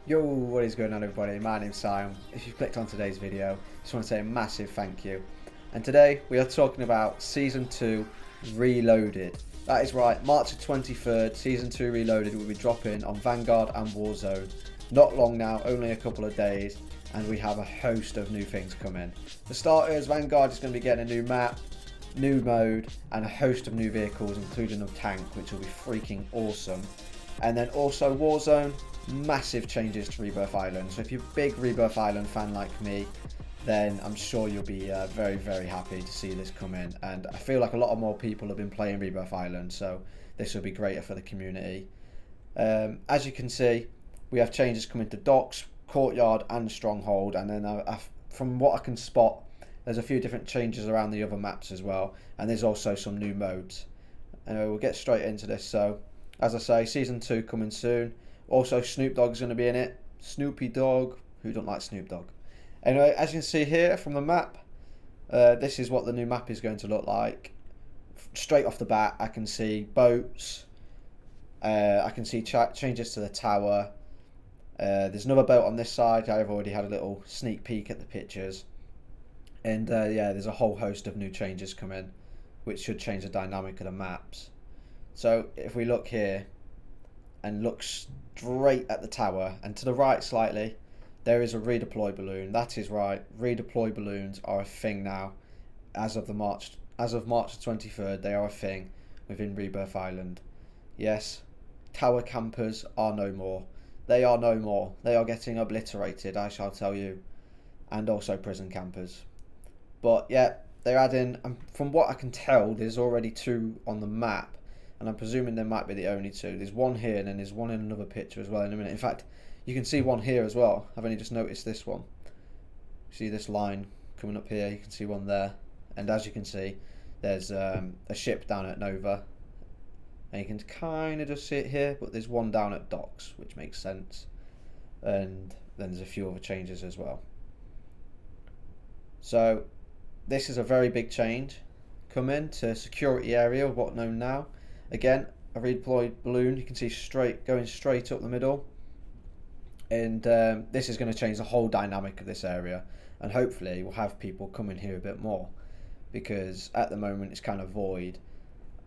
Yo, what is going on everybody? My name's Simon. If you've clicked on today's video, just want to say a massive thank you. And today we are talking about Season 2 Reloaded. That is right, March the 23rd, Season 2 Reloaded will be dropping on Vanguard and Warzone. Not long now, only a couple of days, and we have a host of new things coming. For starters, Vanguard is going to be getting a new map, new mode, and a host of new vehicles, including a tank, which will be freaking awesome. And then also Warzone, massive changes to Rebirth Island. So if you're a big Rebirth Island fan like me, then I'm sure you'll be very, very happy to see this come in. And I feel like a lot of more people have been playing Rebirth Island, so this will be greater for the community. As you can see, we have changes coming to docks, courtyard, and stronghold. And then from what I can spot, there's a few different changes around the other maps as well. And there's also some new modes. Anyway, we'll get straight into this. So, as I say, Season 2 coming soon. Also, Snoop Dogg's going to be in it. Snoopy Dogg. Who don't like Snoop Dogg? Anyway, as you can see here from the map, this is what the new map is going to look like. Straight off the bat, I can see boats. I can see changes to the tower. There's another boat on this side. I've already had a little sneak peek at the pictures. And yeah, there's a whole host of new changes coming, which should change the dynamic of the maps. So if we look here and look straight at the tower and to the right slightly, there is a redeploy balloon. That is right, redeploy balloons are a thing now. As of March the 23rd, they are a thing within Rebirth Island. Yes, tower campers are no more. They are no more. They are getting obliterated, I shall tell you. And also prison campers. But yeah, they're adding, from what I can tell, there's already 2 on the map. And I'm presuming there might be the only 2. There's one here and then there's one in another picture as well in a minute. In fact, you can see one here as well. I've only just noticed this one. See this line coming up here? You can see one there. And as you can see, there's a ship down at Nova. And you can kind of just see it here, but there's one down at Docks, which makes sense. And then there's a few other changes as well. So, this is a very big change. Come in to security area, what known now. Again, a redeployed balloon, you can see going straight up the middle. And this is going to change the whole dynamic of this area. And hopefully we'll have people come in here a bit more. Because at the moment it's kind of void.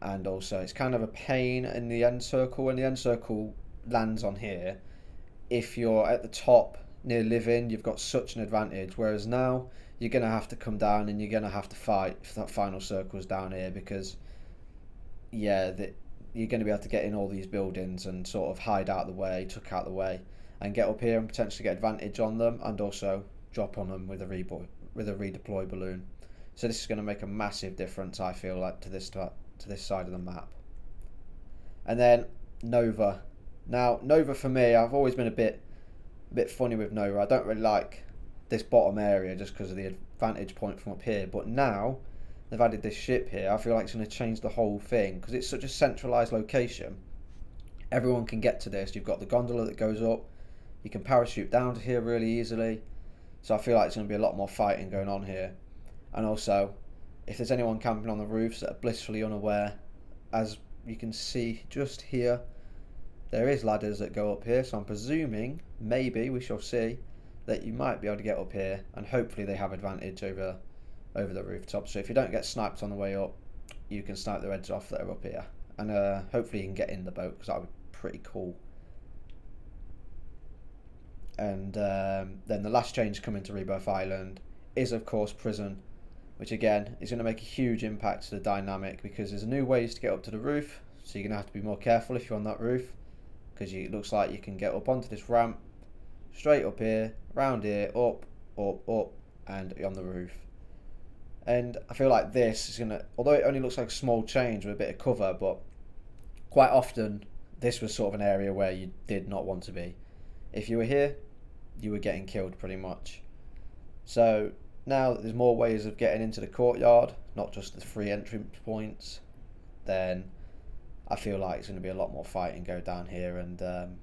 And also it's kind of a pain in the end circle. When the end circle lands on here, if you're at the top near living, you've got such an advantage. Whereas now, you're going to have to come down and you're going to have to fight if that final circle's down here. Because yeah, you're going to be able to get in all these buildings and sort of hide out the way, tuck out the way, and get up here and potentially get advantage on them, and also drop on them with a redeploy balloon. So this is going to make a massive difference, I feel like, to this side of the map. And then Nova. Now Nova for me, I've always been a bit funny with Nova. I don't really like this bottom area just because of the vantage point from up here. But now they've added this ship here, I feel like it's going to change the whole thing because it's such a centralised location. Everyone can get to this. You've got the gondola that goes up. You can parachute down to here really easily. So I feel like it's going to be a lot more fighting going on here. And also, if there's anyone camping on the roofs that are blissfully unaware, as you can see just here, there is ladders that go up here. So I'm presuming, maybe, we shall see, that you might be able to get up here. And hopefully they have advantage over the rooftop. So if you don't get sniped on the way up, you can snipe their heads off that are up here. And hopefully you can get in the boat, because that would be pretty cool. And then the last change coming to Rebirth Island is of course prison, which again is going to make a huge impact to the dynamic, because there's new ways to get up to the roof. So you're going to have to be more careful if you're on that roof, because it looks like you can get up onto this ramp, straight up here, round here, up, and on the roof. And I feel like this is going to, although it only looks like a small change with a bit of cover, but quite often this was sort of an area where you did not want to be. If you were here, you were getting killed pretty much. So now that there's more ways of getting into the courtyard, not just the 3 entrance points, then I feel like it's going to be a lot more fighting go down here, and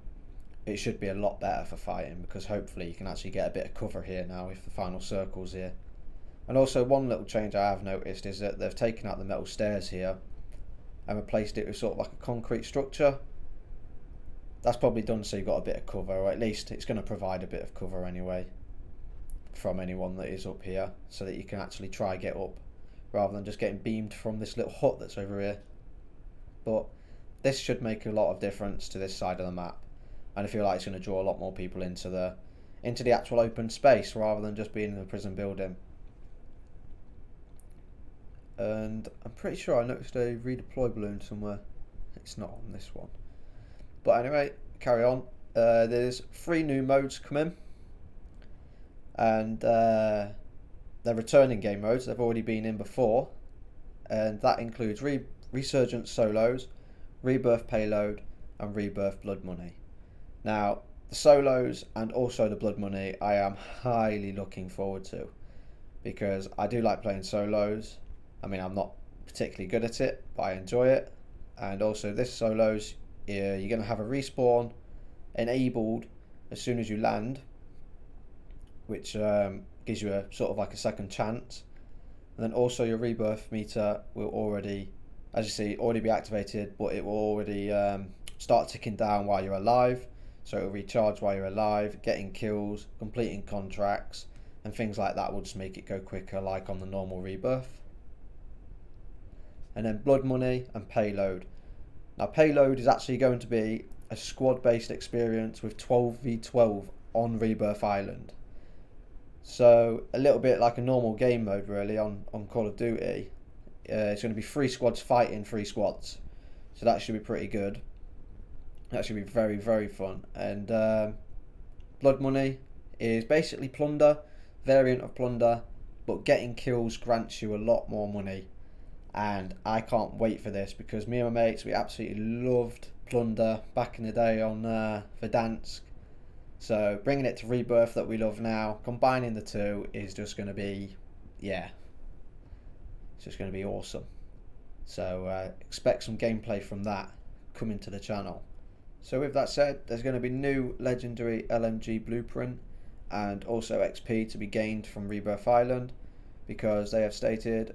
it should be a lot better for fighting, because hopefully you can actually get a bit of cover here now if the final circle's here. And also one little change I have noticed is that they've taken out the metal stairs here and replaced it with sort of like a concrete structure. That's probably done so you've got a bit of cover, or at least it's going to provide a bit of cover anyway from anyone that is up here, so that you can actually try get up rather than just getting beamed from this little hut that's over here. But this should make a lot of difference to this side of the map, and I feel like it's going to draw a lot more people into the actual open space rather than just being in the prison building. And I'm pretty sure I noticed a redeploy balloon somewhere. It's not on this one. But anyway, carry on. There's 3 new modes coming, and they're returning game modes. They've already been in before, and that includes Resurgence Solos, Rebirth Payload, and Rebirth Blood Money. Now, the solos and also the Blood Money I am highly looking forward to, because I do like playing solos. I mean, I'm not particularly good at it, but I enjoy it. And also this solos, you're going to have a respawn enabled as soon as you land, which gives you a sort of like a second chance. And then also your rebirth meter will already, as you see, already be activated, but it will already start ticking down while you're alive. So it will recharge while you're alive, getting kills, completing contracts, and things like that will just make it go quicker, like on the normal rebirth. And then Blood Money and Payload. Now Payload is actually going to be a squad based experience with 12v12 on Rebirth Island. So a little bit like a normal game mode really on Call of Duty. It's going to be 3 squads fighting 3 squads. So that should be pretty good. That should be very, very fun. And Blood Money is basically plunder, variant of plunder, but getting kills grants you a lot more money. And I can't wait for this, because me and my mates, we absolutely loved plunder back in the day on Verdansk. So bringing it to Rebirth that we love now, combining the two is just going to be, yeah, it's just going to be awesome. So expect some gameplay from that coming to the channel. So with that said, there's going to be new legendary LMG blueprint and also XP to be gained from Rebirth Island, because they have stated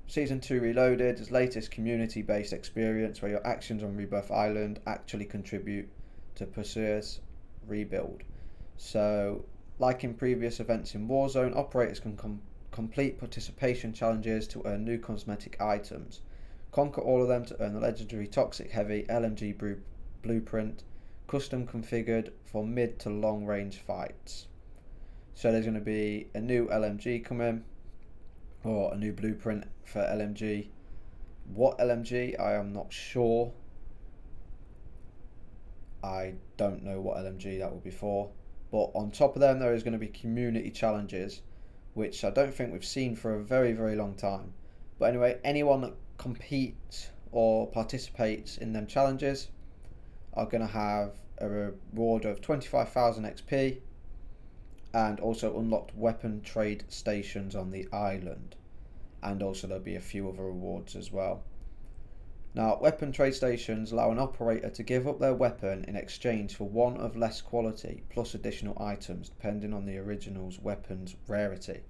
Season 2 Reloaded is latest community-based experience where your actions on Rebirth Island actually contribute to Perseus' rebuild. So, like in previous events in Warzone, operators can complete participation challenges to earn new cosmetic items. Conquer all of them to earn the legendary Toxic Heavy LMG blueprint, custom configured for mid to long range fights. So there's going to be a new LMG coming, or a new blueprint for LMG. What LMG, I am not sure. I don't know what LMG that will be for. But on top of them, there is going to be community challenges, which I don't think we've seen for a very, very long time. But anyway, anyone that competes or participates in them challenges are going to have a reward of 25,000 XP, and also unlocked weapon trade stations on the island, and also there'll be a few other rewards as well. Now, weapon trade stations allow an operator to give up their weapon in exchange for one of less quality plus additional items depending on the original's weapon's rarity.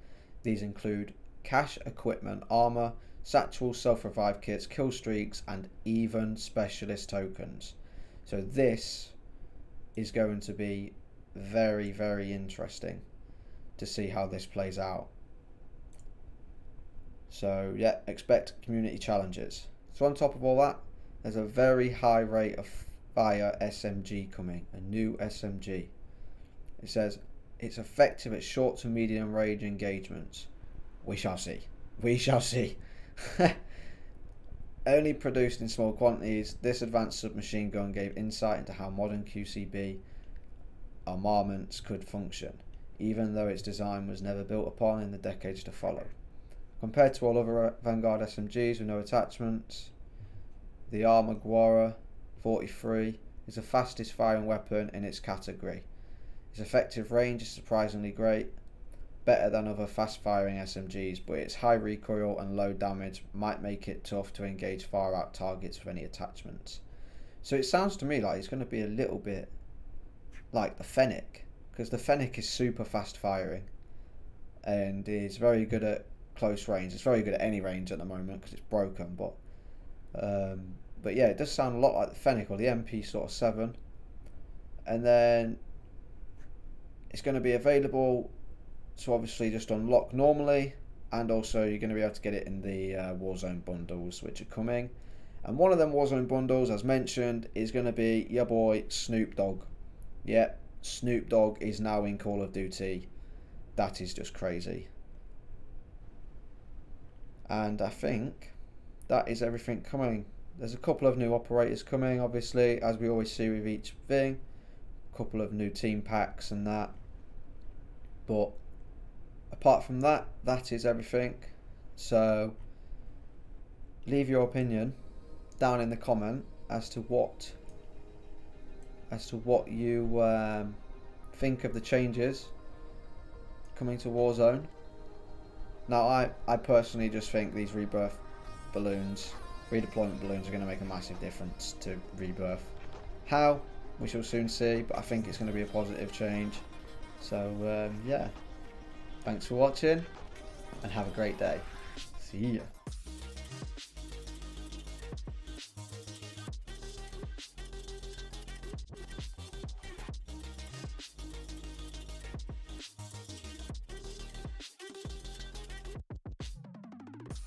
These include cash, equipment, armor, satchels, self-revive kits, kill streaks, and even specialist tokens. So this is going to be very, very interesting to see how this plays out. So yeah, expect community challenges. So on top of all that, there's a very high rate of fire SMG coming, a new SMG. It says it's effective at short to medium range engagements. We shall see. We shall see. Only produced in small quantities, this advanced submachine gun gave insight into how modern QCB armaments could function, even though its design was never built upon in the decades to follow. Compared to all other Vanguard SMGs with no attachments, the Arma Guara 43 is the fastest firing weapon in its category. Its effective range is surprisingly great, better than other fast firing SMGs, but its high recoil and low damage might make it tough to engage far out targets with any attachments. So it sounds to me like it's going to be a little bit like the Fennec, because the Fennec is super fast firing and is very good at close range. It's very good at any range at the moment because it's broken, but yeah, it does sound a lot like the Fennec or the MP sort of 7. and then it's going to be available to obviously just unlock normally, and also you're going to be able to get it in the Warzone bundles which are coming. And one of them Warzone bundles, as mentioned, is going to be your boy Snoop Dogg. Yep, Snoop Dogg is now in Call of Duty. That is just crazy. And I think that is everything coming. There's a couple of new operators coming, obviously, as we always see with each thing. A couple of new team packs and that. But apart from that, that is everything. So leave your opinion down in the comment as to what you think of the changes coming to Warzone. Now I personally just think these rebirth balloons, redeployment balloons, are going to make a massive difference to Rebirth. How? We shall soon see, but I think it's going to be a positive change. So yeah, thanks for watching and have a great day. See ya.